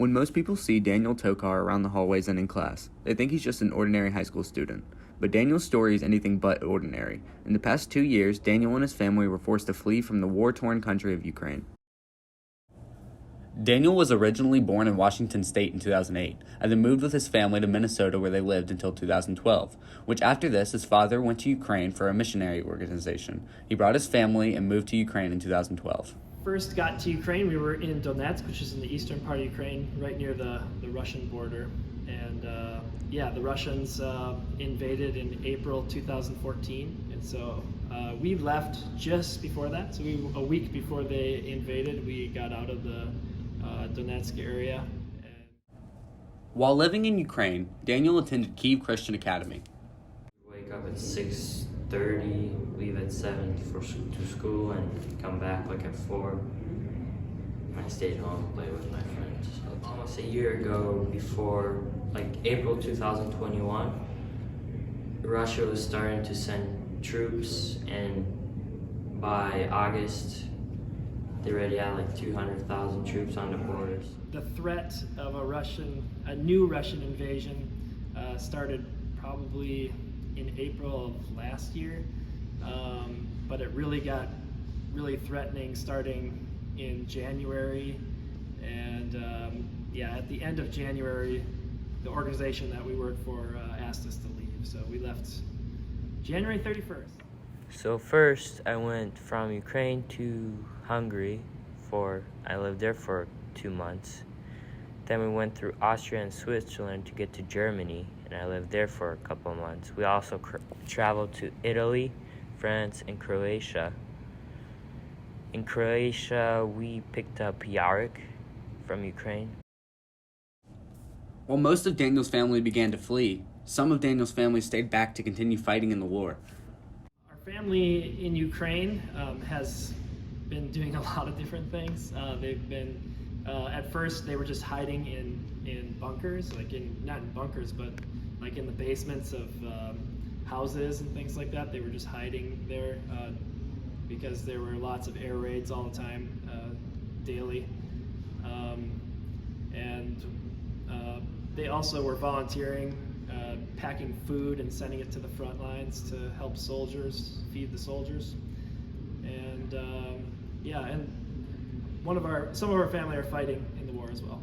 When most people see Daniel Tokar around the hallways and in class, they think he's just an ordinary high school student. But Daniel's story is anything but ordinary. In the past 2 years, Daniel and his family were forced to flee from the war-torn country of Ukraine. Daniel was originally born in Washington State in 2008, and then moved with his family to Minnesota where they lived until 2012, which after this, his father went to Ukraine for a missionary organization. He brought his family and moved to Ukraine in 2012. First got to Ukraine, we were in Donetsk, which is in the eastern part of Ukraine, right near the Russian border. And the Russians invaded in April 2014. And so we left just before that. So a week before they invaded, we got out of the Donetsk area. While living in Ukraine, Daniel attended Kyiv Christian Academy. Wake up at 6:30, leave at 7 to school, and come back like at 4. I stayed home, played with my friends. Almost a year ago, before like April 2021, Russia was starting to send troops, and by August, they already had like 200,000 troops on the borders. The threat of a new Russian invasion started probably in April of last year, but it really got really threatening starting in January, and at the end of January, the organization that we worked for asked us to leave, so we left January 31st. So first I went from Ukraine to Hungary I lived there for 2 months. Then we went through Austria and Switzerland to get to Germany, and I lived there for a couple of months. We also traveled to Italy, France, and Croatia. In Croatia, we picked up Yarek from Ukraine. While most of Daniel's family began to flee, some of Daniel's family stayed back to continue fighting in the war. Our family in Ukraine has been doing a lot of different things. They've been, at first they were just hiding in bunkers, not in bunkers, but like in the basements of houses and things like that. They were just hiding there because there were lots of air raids all the time, daily. They also were volunteering, packing food and sending it to the front lines to help soldiers, feed the soldiers. And some of our family are fighting in the war as well.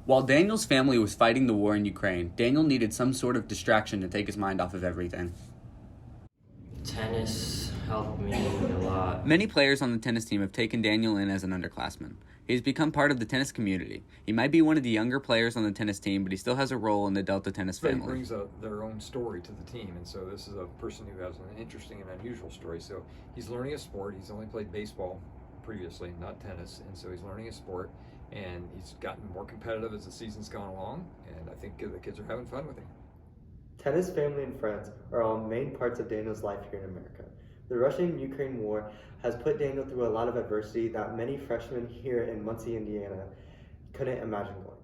While Daniel's family was fighting the war in Ukraine, Daniel needed some sort of distraction to take his mind off of everything. Tennis helped me a lot. Many players on the tennis team have taken Daniel in as an underclassman. He has become part of the tennis community. He might be one of the younger players on the tennis team, but he still has a role in the Delta tennis family. Everybody brings their own story to the team, and so this is a person who has an interesting and unusual story. So he's learning a sport. He's only played baseball previously, not tennis, and so he's learning a sport, and he's gotten more competitive as the season's gone along, and I think the kids are having fun with him. Tennis, family, and friends are all main parts of Daniel's life here in America. The Russian-Ukraine war has put Daniel through a lot of adversity that many freshmen here in Muncie, Indiana couldn't imagine going.